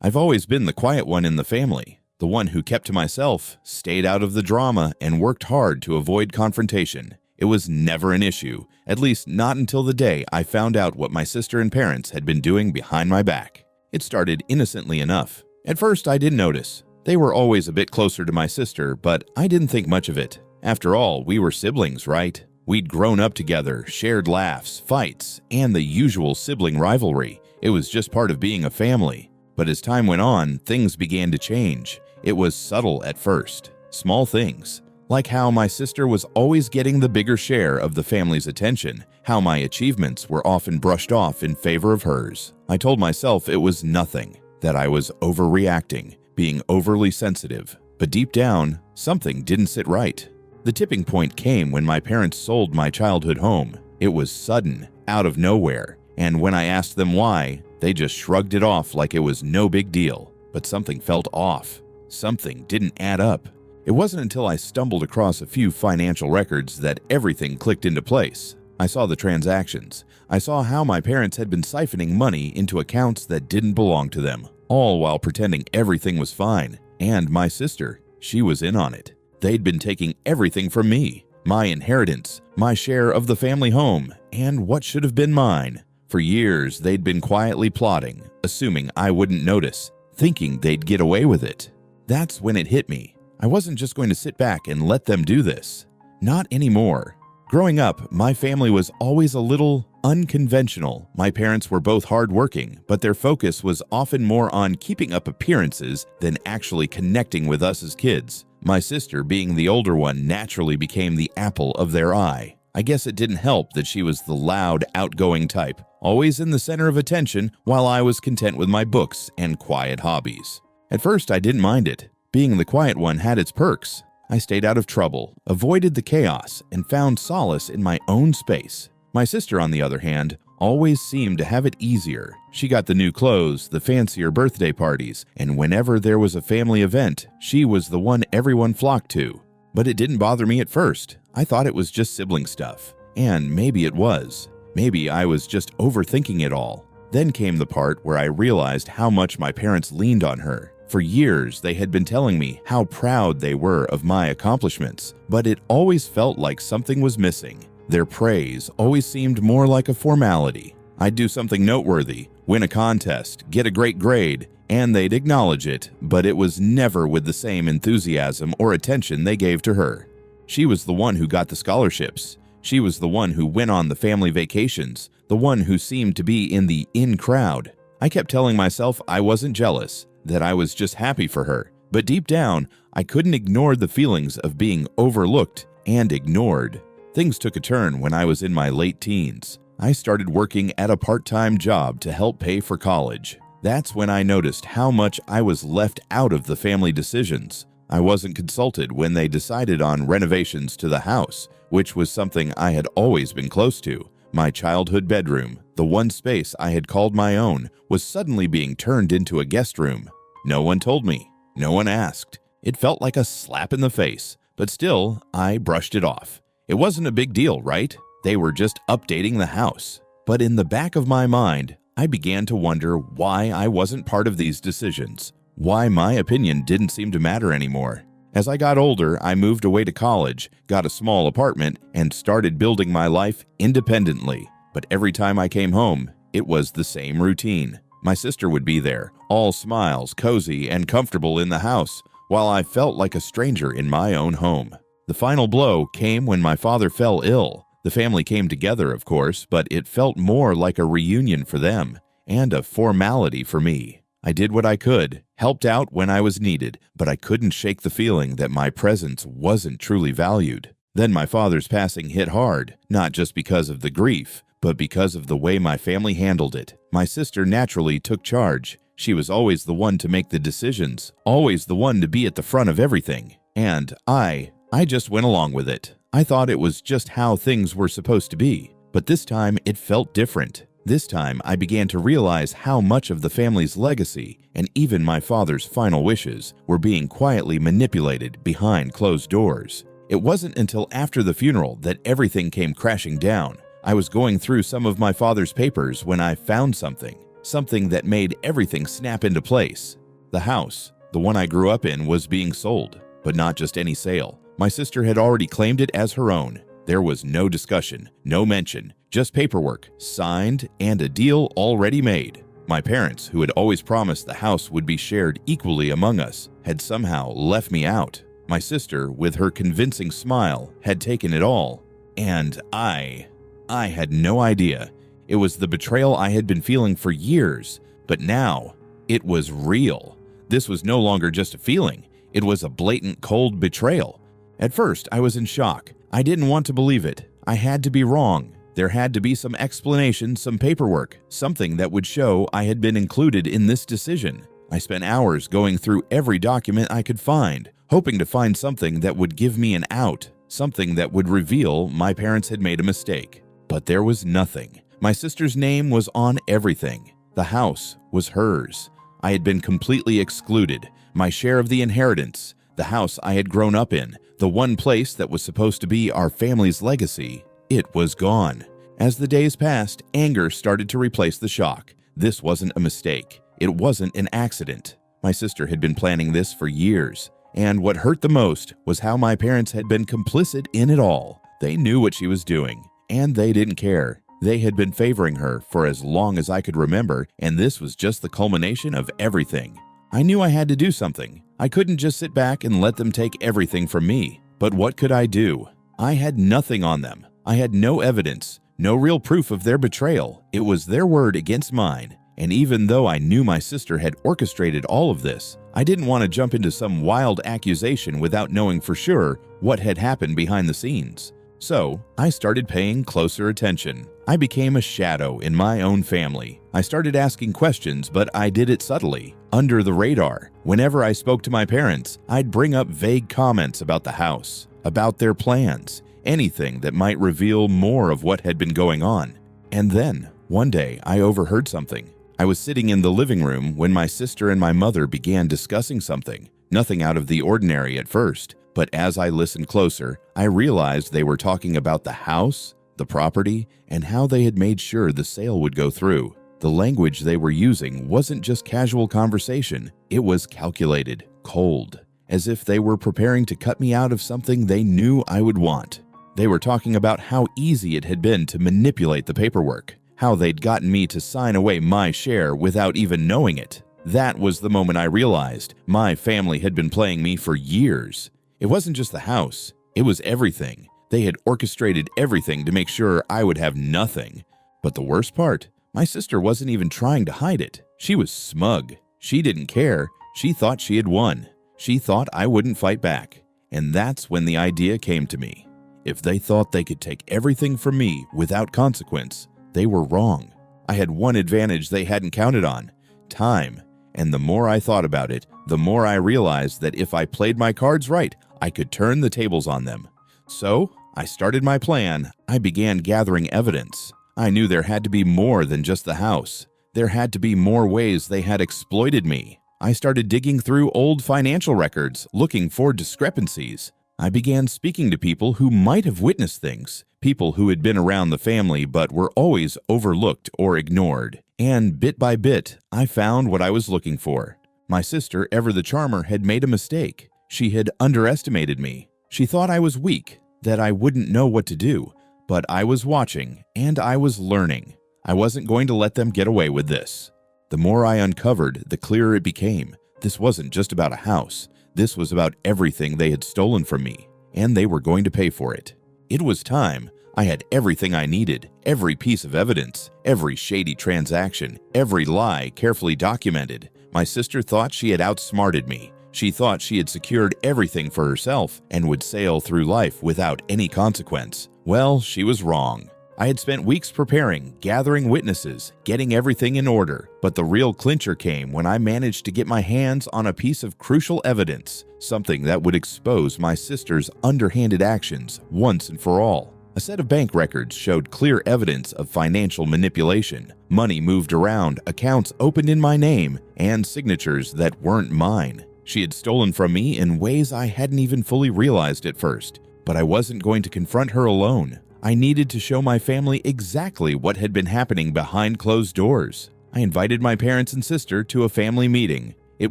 I've always been the quiet one in the family, the one who kept to myself, stayed out of the drama, and worked hard to avoid confrontation. It was never an issue, at least not until the day I found out what my sister and parents had been doing behind my back. It started innocently enough. At first, I didn't notice. They were always a bit closer to my sister, but I didn't think much of it. After all, we were siblings, right? We'd grown up together, shared laughs, fights, and the usual sibling rivalry. It was just part of being a family. But as time went on, things began to change. It was subtle at first. Small things. Like how my sister was always getting the bigger share of the family's attention, how my achievements were often brushed off in favor of hers. I told myself it was nothing, that I was overreacting, being overly sensitive. But deep down, something didn't sit right. The tipping point came when my parents sold my childhood home. It was sudden, out of nowhere, and when I asked them why, they just shrugged it off like it was no big deal. But something felt off. Something didn't add up. It wasn't until I stumbled across a few financial records that everything clicked into place. I saw the transactions. I saw how my parents had been siphoning money into accounts that didn't belong to them, all while pretending everything was fine. And my sister, she was in on it. They'd been taking everything from me, my inheritance, my share of the family home, and what should have been mine. For years, they'd been quietly plotting, assuming I wouldn't notice, thinking they'd get away with it. That's when it hit me. I wasn't just going to sit back and let them do this. Not anymore. Growing up, my family was always a little unconventional. My parents were both hardworking, but their focus was often more on keeping up appearances than actually connecting with us as kids. My sister, being the older one, naturally became the apple of their eye. I guess it didn't help that she was the loud, outgoing type, always in the center of attention, while I was content with my books and quiet hobbies. At first, I didn't mind it. Being the quiet one had its perks. I stayed out of trouble, avoided the chaos, and found solace in my own space. My sister, on the other hand, always seemed to have it easier. She got the new clothes, the fancier birthday parties, and whenever there was a family event, she was the one everyone flocked to. But it didn't bother me at first. I thought it was just sibling stuff. And maybe it was. Maybe I was just overthinking it all. Then came the part where I realized how much my parents leaned on her. For years, they had been telling me how proud they were of my accomplishments, but it always felt like something was missing. Their praise always seemed more like a formality. I'd do something noteworthy, win a contest, get a great grade, and they'd acknowledge it, but it was never with the same enthusiasm or attention they gave to her. She was the one who got the scholarships. She was the one who went on the family vacations, the one who seemed to be in the in crowd. I kept telling myself I wasn't jealous, that I was just happy for her, but deep down, I couldn't ignore the feelings of being overlooked and ignored. Things took a turn when I was in my late teens. I started working at a part-time job to help pay for college. That's when I noticed how much I was left out of the family decisions. I wasn't consulted when they decided on renovations to the house, which was something I had always been close to. My childhood bedroom, the one space I had called my own, was suddenly being turned into a guest room. No one told me. No one asked. It felt like a slap in the face, but still, I brushed it off. It wasn't a big deal, right? They were just updating the house. But in the back of my mind, I began to wonder why I wasn't part of these decisions, why my opinion didn't seem to matter anymore. As I got older, I moved away to college, got a small apartment, and started building my life independently. But every time I came home, it was the same routine. My sister would be there, all smiles, cozy, and comfortable in the house, while I felt like a stranger in my own home. The final blow came when my father fell ill. The family came together, of course, but it felt more like a reunion for them, and a formality for me. I did what I could, helped out when I was needed, but I couldn't shake the feeling that my presence wasn't truly valued. Then my father's passing hit hard, not just because of the grief, but because of the way my family handled it. My sister naturally took charge. She was always the one to make the decisions, always the one to be at the front of everything. And I just went along with it. I thought it was just how things were supposed to be. But this time it felt different. This time I began to realize how much of the family's legacy, and even my father's final wishes, were being quietly manipulated behind closed doors. It wasn't until after the funeral that everything came crashing down. I was going through some of my father's papers when I found something. something that made everything snap into place. The house, the one I grew up in, was being sold, but not just any sale. My sister had already claimed it as her own. There was no discussion, no mention, just paperwork, signed, and a deal already made. My parents, who had always promised the house would be shared equally among us, had somehow left me out. My sister, with her convincing smile, had taken it all. And I had no idea. It was the betrayal I had been feeling for years, but now it was real. This was no longer just a feeling. It was a blatant, cold betrayal. At first, I was in shock. I didn't want to believe it. I had to be wrong. There had to be some explanation, some paperwork, something that would show I had been included in this decision. I spent hours going through every document I could find, hoping to find something that would give me an out, something that would reveal my parents had made a mistake. But there was nothing. My sister's name was on everything. The house was hers. I had been completely excluded. My share of the inheritance, the house I had grown up in, the one place that was supposed to be our family's legacy, it was gone. As the days passed, anger started to replace the shock. This wasn't a mistake. It wasn't an accident. My sister had been planning this for years. And what hurt the most was how my parents had been complicit in it all. They knew what she was doing, and they didn't care. They had been favoring her for as long as I could remember, and this was just the culmination of everything. I knew I had to do something. I couldn't just sit back and let them take everything from me. But what could I do? I had nothing on them. I had no evidence, no real proof of their betrayal. It was their word against mine. And even though I knew my sister had orchestrated all of this, I didn't want to jump into some wild accusation without knowing for sure what had happened behind the scenes. So, I started paying closer attention. I became a shadow in my own family. I started asking questions, but I did it subtly, under the radar. Whenever I spoke to my parents, I'd bring up vague comments about the house, about their plans, anything that might reveal more of what had been going on. And then, one day, I overheard something. I was sitting in the living room when my sister and my mother began discussing something. Nothing out of the ordinary at first, but as I listened closer, I realized they were talking about the house, the property, and how they had made sure the sale would go through. The language they were using wasn't just casual conversation, it was calculated, cold, as if they were preparing to cut me out of something they knew I would want. They were talking about how easy it had been to manipulate the paperwork, how they'd gotten me to sign away my share without even knowing it. That was the moment I realized my family had been playing me for years. It wasn't just the house, it was everything. They had orchestrated everything to make sure I would have nothing. But the worst part, my sister wasn't even trying to hide it. She was smug. She didn't care. She thought she had won. She thought I wouldn't fight back. And that's when the idea came to me. If they thought they could take everything from me without consequence, they were wrong. I had one advantage they hadn't counted on: time. And the more I thought about it, the more I realized that if I played my cards right, I could turn the tables on them. So, I started my plan. I began gathering evidence. I knew there had to be more than just the house. There had to be more ways they had exploited me. I started digging through old financial records, looking for discrepancies. I began speaking to people who might have witnessed things, people who had been around the family but were always overlooked or ignored. And bit by bit, I found what I was looking for. My sister, Ever the Charmer, had made a mistake. She had underestimated me. She thought I was weak, that I wouldn't know what to do. But I was watching, and I was learning. I wasn't going to let them get away with this. The more I uncovered, the clearer it became. This wasn't just about a house. This was about everything they had stolen from me, and they were going to pay for it. It was time. I had everything I needed, every piece of evidence, every shady transaction, every lie carefully documented. My sister thought she had outsmarted me. She thought she had secured everything for herself and would sail through life without any consequence. Well, she was wrong. I had spent weeks preparing, gathering witnesses, getting everything in order, but the real clincher came when I managed to get my hands on a piece of crucial evidence, something that would expose my sister's underhanded actions once and for all. A set of bank records showed clear evidence of financial manipulation, money moved around, accounts opened in my name, and signatures that weren't mine. She had stolen from me in ways I hadn't even fully realized at first, but I wasn't going to confront her alone. I needed to show my family exactly what had been happening behind closed doors. I invited my parents and sister to a family meeting. It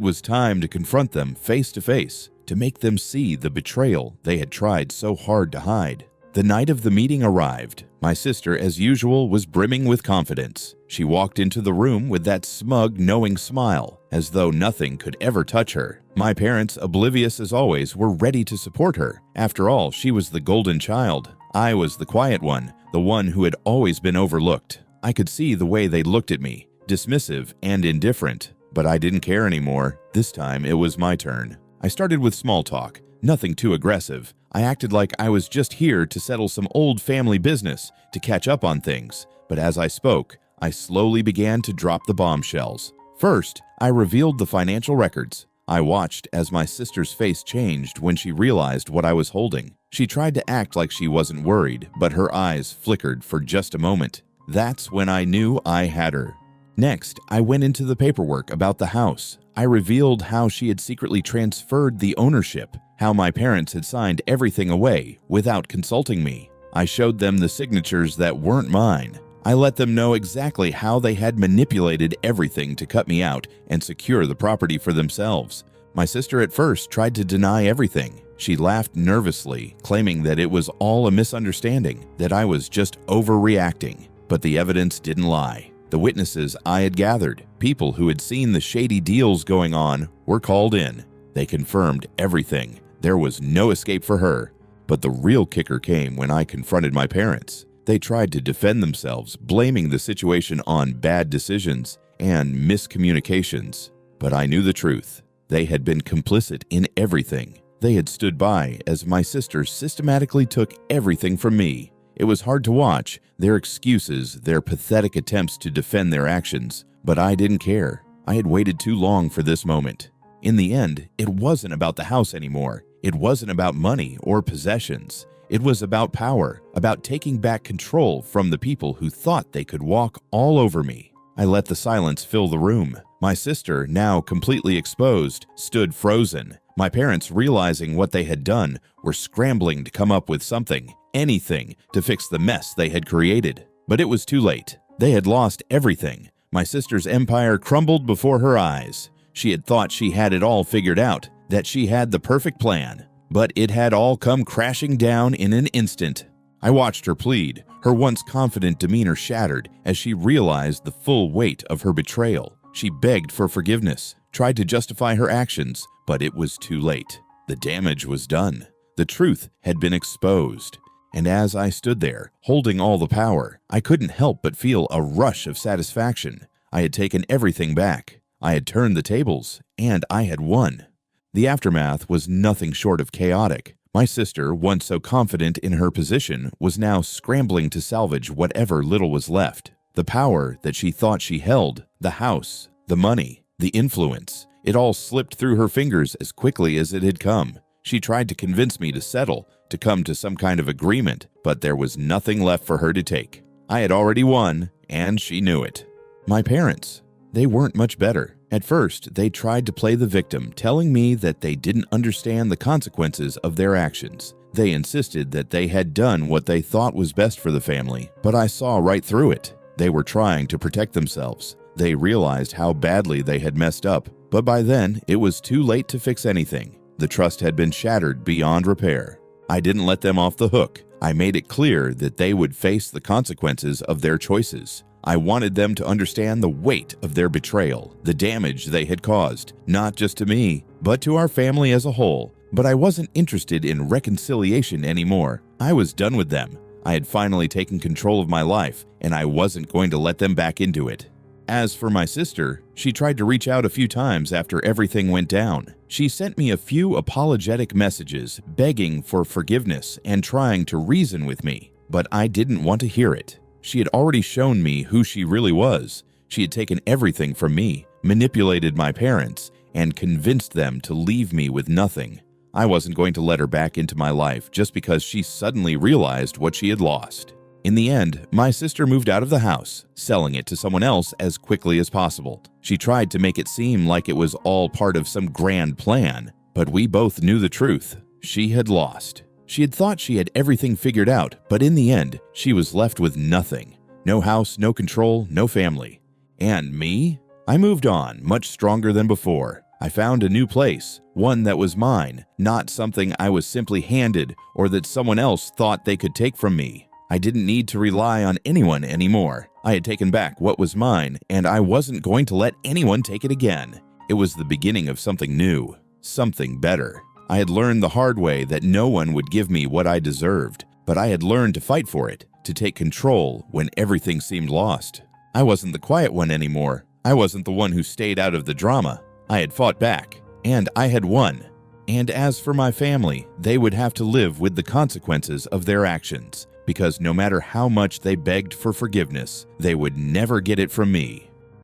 was time to confront them face to face, to make them see the betrayal they had tried so hard to hide. The night of the meeting arrived. My sister, as usual, was brimming with confidence. She walked into the room with that smug, knowing smile, as though nothing could ever touch her. My parents, oblivious as always, were ready to support her. After all, she was the golden child. I was the quiet one, the one who had always been overlooked. I could see the way they looked at me, dismissive and indifferent. But I didn't care anymore. This time, it was my turn. I started with small talk, nothing too aggressive. I acted like I was just here to settle some old family business, to catch up on things. But as I spoke, I slowly began to drop the bombshells. First, I revealed the financial records. I watched as my sister's face changed when she realized what I was holding. She tried to act like she wasn't worried, but her eyes flickered for just a moment. That's when I knew I had her. Next, I went into the paperwork about the house. I revealed how she had secretly transferred the ownership, how my parents had signed everything away without consulting me. I showed them the signatures that weren't mine. I let them know exactly how they had manipulated everything to cut me out and secure the property for themselves. My sister at first tried to deny everything. She laughed nervously, claiming that it was all a misunderstanding, that I was just overreacting. But the evidence didn't lie. The witnesses I had gathered, people who had seen the shady deals going on, were called in. They confirmed everything. There was no escape for her. But the real kicker came when I confronted my parents. They tried to defend themselves, blaming the situation on bad decisions and miscommunications. But I knew the truth. They had been complicit in everything. They had stood by as my sister systematically took everything from me. It was hard to watch, their excuses, their pathetic attempts to defend their actions, but I didn't care. I had waited too long for this moment. In the end, it wasn't about the house anymore. It wasn't about money or possessions. It was about power, about taking back control from the people who thought they could walk all over me. I let the silence fill the room. My sister, now completely exposed, stood frozen. My parents, realizing what they had done, were scrambling to come up with something, anything, to fix the mess they had created. But it was too late. They had lost everything. My sister's empire crumbled before her eyes. She had thought she had it all figured out, that she had the perfect plan. But it had all come crashing down in an instant. I watched her plead, her once confident demeanor shattered as she realized the full weight of her betrayal. She begged for forgiveness, tried to justify her actions, but it was too late. The damage was done. The truth had been exposed. And as I stood there, holding all the power, I couldn't help but feel a rush of satisfaction. I had taken everything back. I had turned the tables, and I had won. The aftermath was nothing short of chaotic. My sister, once so confident in her position, was now scrambling to salvage whatever little was left. The power that she thought she held, the house, the money, the influence, it all slipped through her fingers as quickly as it had come. She tried to convince me to settle, to come to some kind of agreement, but there was nothing left for her to take. I had already won, and she knew it. My parents, they weren't much better. At first, they tried to play the victim, telling me that they didn't understand the consequences of their actions. They insisted that they had done what they thought was best for the family, but I saw right through it. They were trying to protect themselves. They realized how badly they had messed up, but by then, it was too late to fix anything. The trust had been shattered beyond repair. I didn't let them off the hook. I made it clear that they would face the consequences of their choices. I wanted them to understand the weight of their betrayal, the damage they had caused, not just to me, but to our family as a whole. But I wasn't interested in reconciliation anymore. I was done with them. I had finally taken control of my life, and I wasn't going to let them back into it. As for my sister, she tried to reach out a few times after everything went down. She sent me a few apologetic messages, begging for forgiveness and trying to reason with me, but I didn't want to hear it. She had already shown me who she really was. She had taken everything from me, manipulated my parents, and convinced them to leave me with nothing. I wasn't going to let her back into my life just because she suddenly realized what she had lost. In the end, my sister moved out of the house, selling it to someone else as quickly as possible. She tried to make it seem like it was all part of some grand plan, but we both knew the truth. She had lost. She had thought she had everything figured out, but in the end, she was left with nothing. No house, no control, no family. And me? I moved on, much stronger than before. I found a new place, one that was mine, not something I was simply handed or that someone else thought they could take from me. I didn't need to rely on anyone anymore. I had taken back what was mine, and I wasn't going to let anyone take it again. It was the beginning of something new, something better. I had learned the hard way that no one would give me what I deserved, but I had learned to fight for it, to take control when everything seemed lost. I wasn't the quiet one anymore. I wasn't the one who stayed out of the drama. I had fought back, and I had won. And as for my family, they would have to live with the consequences of their actions, because no matter how much they begged for forgiveness, they would never get it from me.